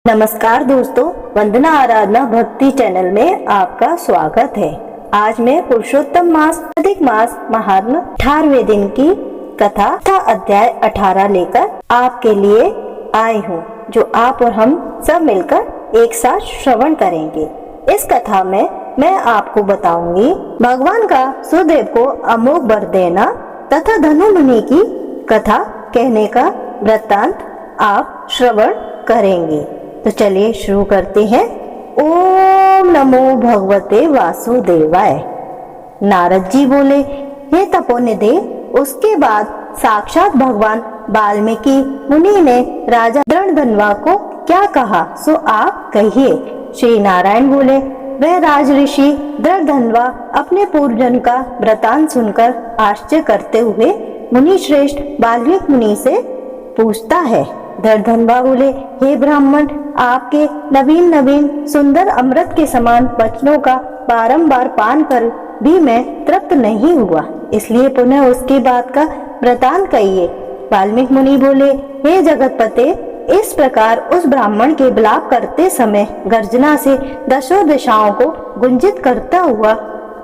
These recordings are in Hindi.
नमस्कार दोस्तों, वंदना आराधना भक्ति चैनल में आपका स्वागत है। आज मैं पुरुषोत्तम मास अधिक मास महात्म 18वें दिन की कथा तथा अध्याय 18 लेकर आपके लिए आई हूँ, जो आप और हम सब मिलकर एक साथ श्रवण करेंगे। इस कथा में मैं आपको बताऊंगी भगवान का सुदेव को अमोघ वर देना तथा धनु मुनि की कथा कहने का वृत्तांत आप श्रवण करेंगे। तो चलिए शुरू करते हैं। ओम नमो भगवते वासुदेवाय। नारद जी बोले, हे तपोनिधि। उसके बाद साक्षात भगवान वाल्मीकि मुनि ने राजा दृढ़धनवा को क्या कहा सो आप कहिए। श्री नारायण बोले, वह राज ऋषि दृढ़धनवा अपने पूर्वजन का वृतांत सुनकर आश्चर्य करते हुए मुनि श्रेष्ठ वाल्मीकि मुनि से पूछता है। दृढ़धनवा बोले, हे ब्राह्मण, आपके नवीन नवीन सुंदर अमृत के समान वचनों का बारंबार पान कर भी मैं तृप्त नहीं हुआ, इसलिए पुनः उसकी बात का वृतांत कहिए। वाल्मीकि मुनि बोले, हे जगतपते, इस प्रकार उस ब्राह्मण के विलाप करते समय गर्जना से दशों दिशाओं को गुंजित करता हुआ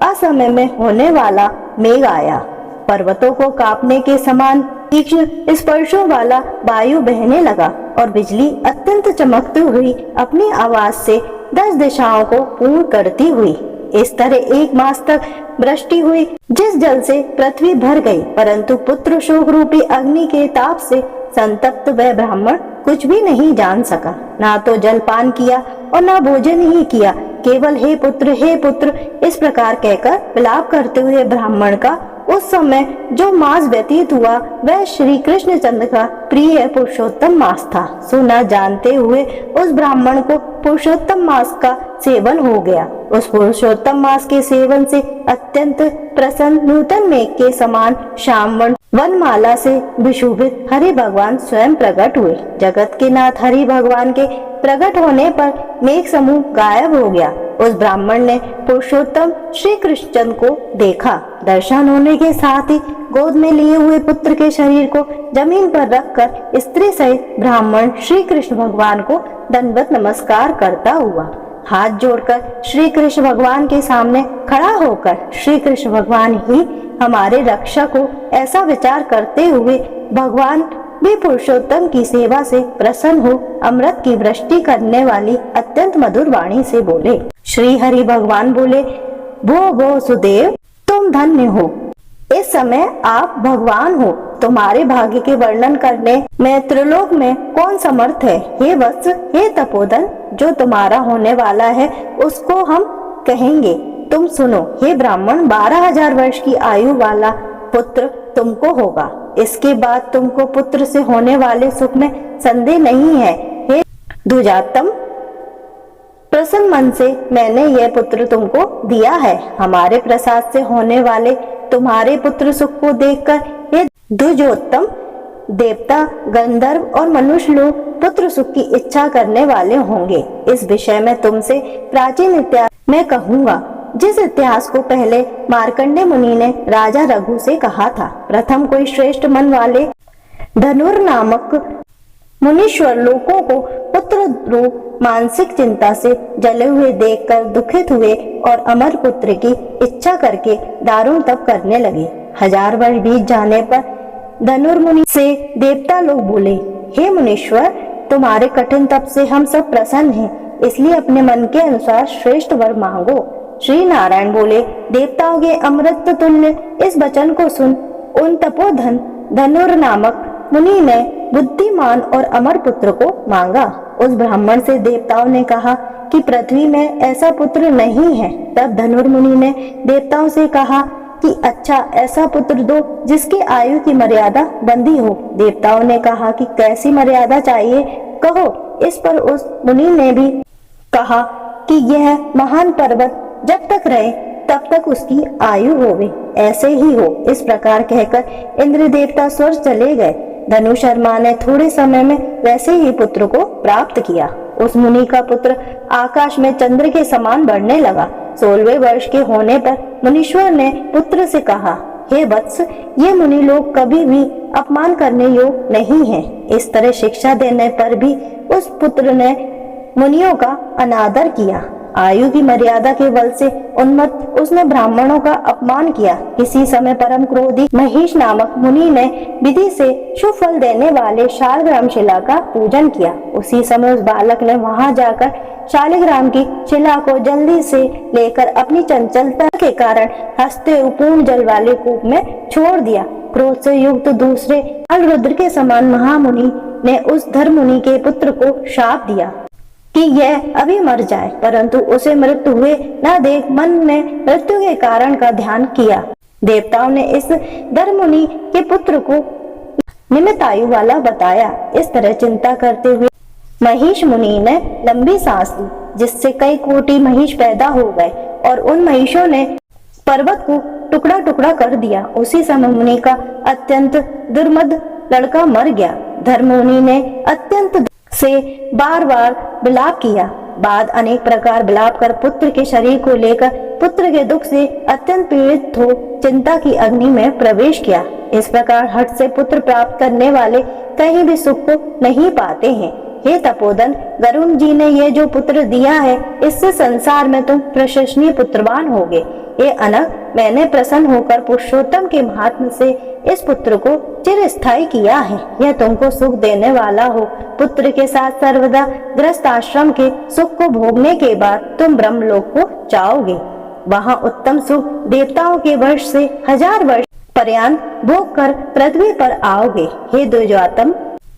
असमय में होने वाला मेघ आया। पर्वतों को कांपने के समान तीक्ष्ण स्पर्शों वाला वायु बहने लगा और बिजली अत्यंत चमकती हुई अपनी आवाज से 10 दिशाओं को पूर्ण करती हुई। इस तरह 1 मास तक वृष्टि हुई, जिस जल से पृथ्वी भर गई, परंतु पुत्र शोक रूपी अग्नि के ताप से संतप्त वह ब्राह्मण कुछ भी नहीं जान सका। ना तो जलपान किया और ना भोजन ही किया, केवल हे पुत्र इस प्रकार कहकर विलाप करते हुए ब्राह्मण का उस समय जो मास व्यतीत हुआ वह श्री कृष्ण चंद्र का प्रिय पुरुषोत्तम मास था। सो न जानते हुए उस ब्राह्मण को पुरुषोत्तम मास का सेवन हो गया। उस पुरुषोत्तम मास के सेवन से अत्यंत प्रसन्न नूतन मेघ के समान श्यामवर्ण वनमाला से विशोभित हरि भगवान स्वयं प्रकट हुए। जगत के नाथ हरि भगवान के प्रकट होने पर मेघ समूह गायब हो गया। उस ब्राह्मण ने पुरुषोत्तम श्री कृष्ण चंद्र को देखा। दर्शन होने के साथ ही गोद में लिए हुए पुत्र के शरीर को जमीन पर रखकर स्त्री सहित ब्राह्मण श्री कृष्ण भगवान को दंडवत नमस्कार करता हुआ हाथ जोड़कर श्री कृष्ण भगवान के सामने खड़ा होकर श्री कृष्ण भगवान ही हमारे रक्षक हो ऐसा विचार करते हुए भगवान भी पुरुषोत्तम की सेवा से प्रसन्न हो अमृत की वृष्टि करने वाली अत्यंत मधुर वाणी से बोले। श्री हरि भगवान बोले, भो सुदेव, तुम धन्य हो। इस समय आप भगवान हो। तुम्हारे भाग्य के वर्णन करने में त्रिलोक में कौन समर्थ है। हे वत्स, हे तपोधन, जो तुम्हारा होने वाला है उसको हम कहेंगे। तुम सुनो। हे ब्राह्मण, 12,000 वर्ष की आयु वाला पुत्र तुमको होगा। इसके बाद तुमको पुत्र से होने वाले सुख में संदेह नहीं है। हे दुजातम, प्रसन्न मन से मैंने यह पुत्र तुमको दिया है। हमारे प्रसाद से होने वाले तुम्हारे पुत्र सुख को देखकर हे द्विजोत्तम, देवता, गंधर्व और मनुष्य लोग पुत्र सुख की इच्छा करने वाले होंगे। इस विषय में तुमसे प्राचीन इतिहास में कहूँगा, जिस इतिहास को पहले मार्कंडे मुनि ने राजा रघु से कहा था। प्रथम कोई श्रेष्ठ मन वाले धनुर नामक मुनीश्वर लोगों को पुत्र रूप मानसिक चिंता से जले हुए देखकर दुखित हुए और अमर पुत्र की इच्छा करके दारुण तप करने लगे। 1000 वर्ष बीत जाने पर धनुर्मुनि से देवता लोग बोले, हे मुनीश्वर, तुम्हारे कठिन तप से हम सब प्रसन्न हैं, इसलिए अपने मन के अनुसार श्रेष्ठ वर मांगो। श्री नारायण बोले, देवताओं के अमृत तुल्य इस वचन को सुन उन तपोधन धनुर नामक मुनि ने बुद्धिमान और अमर पुत्र को मांगा। उस ब्राह्मण से देवताओं ने कहा कि पृथ्वी में ऐसा पुत्र नहीं है। तब धनुर्मुनि ने देवताओं से कहा कि अच्छा, ऐसा पुत्र दो जिसकी आयु की मर्यादा बंधी हो। देवताओं ने कहा कि कैसी मर्यादा चाहिए, कहो। इस पर उस मुनि ने भी कहा कि यह महान पर्वत जब तक रहे तब तक उसकी आयु होवे, ऐसे ही हो। इस प्रकार कहकर इंद्र देवता स्वर्ग चले गए। धनु शर्मा ने थोड़े समय में वैसे ही पुत्र को प्राप्त किया। उस मुनि का पुत्र आकाश में चंद्र के समान बढ़ने लगा। 16वें वर्ष के होने पर मुनीश्वर ने पुत्र से कहा, हे वत्स, ये मुनि लोग कभी भी अपमान करने योग्य नहीं हैं। इस तरह शिक्षा देने पर भी उस पुत्र ने मुनियों का अनादर किया। आयु की मर्यादा के बल से उन्मत्त उसने ब्राह्मणों का अपमान किया। किसी समय परम क्रोधी महिष नामक मुनि ने विधि से शुभ फल देने वाले शालग्राम शिला का पूजन किया। उसी समय उस बालक ने वहां जाकर शालिग्राम की शिला को जल्दी से लेकर अपनी चंचलता के कारण हंसते हुए पूर्ण जल वाले कूप में छोड़ दिया। क्रोध से युक्त दूसरे रुद्र के समान महामुनि ने उस धर्मुनि के पुत्र को शाप दिया कि यह अभी मर जाए, परंतु उसे मृत्यु हुए न देख मन ने मृत्यु के कारण का ध्यान किया। देवताओं ने इस धर्मुनि के पुत्र को निमित आयु वाला बताया। इस तरह चिंता करते हुए महिष मुनि ने लंबी सांस ली, जिससे कई कोटि महिष पैदा हो गए और उन महिषों ने पर्वत को टुकड़ा टुकड़ा कर दिया। उसी समय मुनि का अत्यंत दुर्मद लड़का मर गया। धर्मुनि ने अत्यंत से बार बार विलाप किया। बाद अनेक प्रकार विलाप कर पुत्र के शरीर को लेकर पुत्र के दुख से अत्यंत पीड़ित हो चिंता की अग्नि में प्रवेश किया। इस प्रकार हठ से पुत्र प्राप्त करने वाले कहीं भी सुख को नहीं पाते हैं। हे तपोधन, वरुण जी ने ये जो पुत्र दिया है, इससे संसार में तुम प्रशंसनीय पुत्रवान होगे। ये अनग, मैंने प्रसन्न होकर पुरुषोत्तम के महात्म से इस पुत्र को चिरस्थायी किया है। यह तुमको सुख देने वाला हो। पुत्र के साथ सर्वदा ग्रस्त आश्रम के सुख को भोगने के बाद तुम ब्रह्मलोक को जाओगे। वहाँ उत्तम सुख देवताओं के वर्ष से 1000 वर्ष पर्यंत भोग कर पृथ्वी पर आओगे। हे द्विजातम,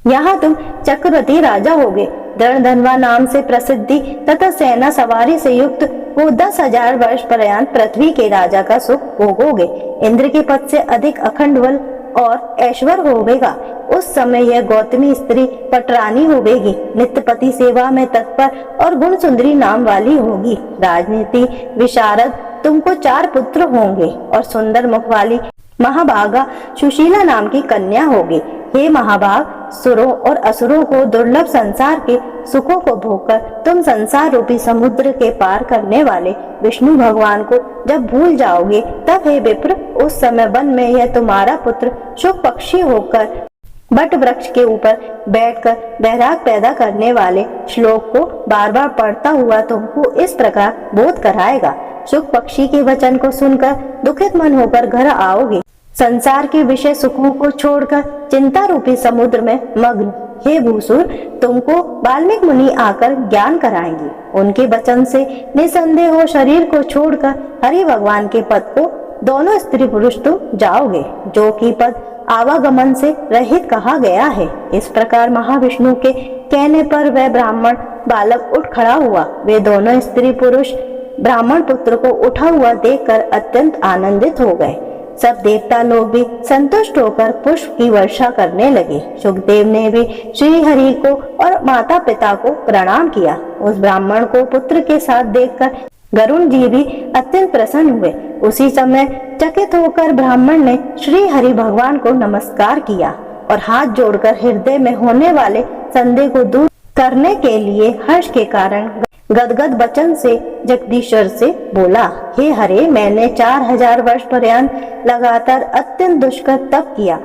यहाँ तुम चक्रवर्ती राजा होगे। धनवा नाम से प्रसिद्धि तथा सेना सवारी से युक्त वो 10,000 वर्ष पर्यंत पृथ्वी के राजा का सुख भोगोगे। इंद्र के पद से अधिक अखंड बल और ऐश्वर होवेगा। उस समय यह गौतमी स्त्री पटरानी होवेगी। नित्यपति सेवा में तत्पर और गुण सुंदरी नाम वाली होगी। राजनीति विशारद तुमको 4 पुत्र होंगे और सुंदर मुख वाली महाभागा सुशीला नाम की कन्या होगी। हे महाभाग, सुरों और असुरों को दुर्लभ संसार के सुखों को भोगकर तुम संसार रूपी समुद्र के पार करने वाले विष्णु भगवान को जब भूल जाओगे, तब हे विप्र, उस समय वन में यह तुम्हारा पुत्र शुभ पक्षी होकर बट वृक्ष के ऊपर बैठकर बैराग पैदा करने वाले श्लोक को बार बार पढ़ता हुआ तुमको इस प्रकार बोध कराएगा। शुक पक्षी के वचन को सुनकर दुखित मन होकर घर आओगे। संसार के विषय सुखों को छोड़कर चिंता रूपी समुद्र में मग्न हे भूसुर, तुमको वाल्मीकि मुनि आकर ज्ञान कराएंगे। उनके वचन से निसंदेह हो शरीर को छोड़कर हरि भगवान के पद को दोनों स्त्री पुरुष तुम जाओगे, जो कि पद आवागमन से रहित कहा गया है। इस प्रकार महाविष्णु के कहने पर वह ब्राह्मण बालक उठ खड़ा हुआ। वे दोनों स्त्री पुरुष ब्राह्मण पुत्र को उठा हुआ देखकर अत्यंत आनंदित हो गए। सब देवता लोग भी संतुष्ट होकर पुष्प की वर्षा करने लगे। सुखदेव ने भी श्री हरि को और माता पिता को प्रणाम किया। उस ब्राह्मण को पुत्र के साथ देखकर गरुण जी भी अत्यंत प्रसन्न हुए। उसी समय चकित होकर ब्राह्मण ने श्री हरि भगवान को नमस्कार किया और हाथ जोड़कर हृदय में होने वाले संदेह को दूर करने के लिए हर्ष के कारण गदगद वचन से जगदीश्वर से बोला, हे हरे, मैंने 4000 वर्ष पर्यंत लगातार अत्यंत दुष्कर तप किया।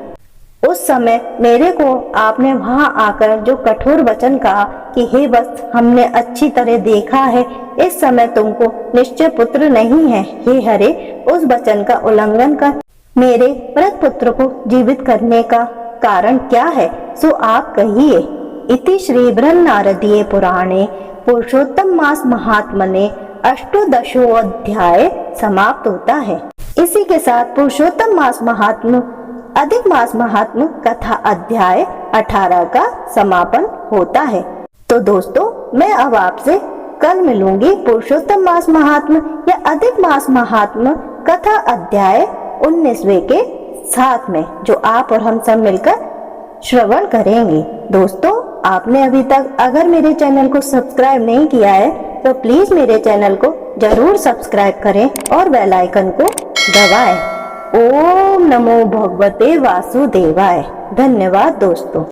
उस समय मेरे को आपने वहां आकर जो कठोर वचन कहा कि हे वत्स, हमने अच्छी तरह देखा है, इस समय तुमको निश्चय पुत्र नहीं है। हे हरे, उस वचन का उल्लंघन कर मेरे मृत पुत्र को जीवित करने का कारण क्या है, सो आप कहिए। इति श्री बृहन्नारदीय पुराणे पुरुषोत्तम मास महात्मने अष्टोदशो अध्याय समाप्त होता है। इसी के साथ पुरुषोत्तम मास महात्म अधिक मास महात्म कथा अध्याय 18 का समापन होता है। तो दोस्तों, मैं अब आपसे कल मिलूंगी पुरुषोत्तम मास महात्म या अधिक मास महात्म कथा अध्याय 19वें के साथ में, जो आप और हम सब मिलकर श्रवण करेंगे। दोस्तों, आपने अभी तक अगर मेरे चैनल को सब्सक्राइब नहीं किया है तो प्लीज मेरे चैनल को जरूर सब्सक्राइब करें और बेल आइकन को दबाएं। ओम नमो भगवते वासुदेवाय। धन्यवाद दोस्तों।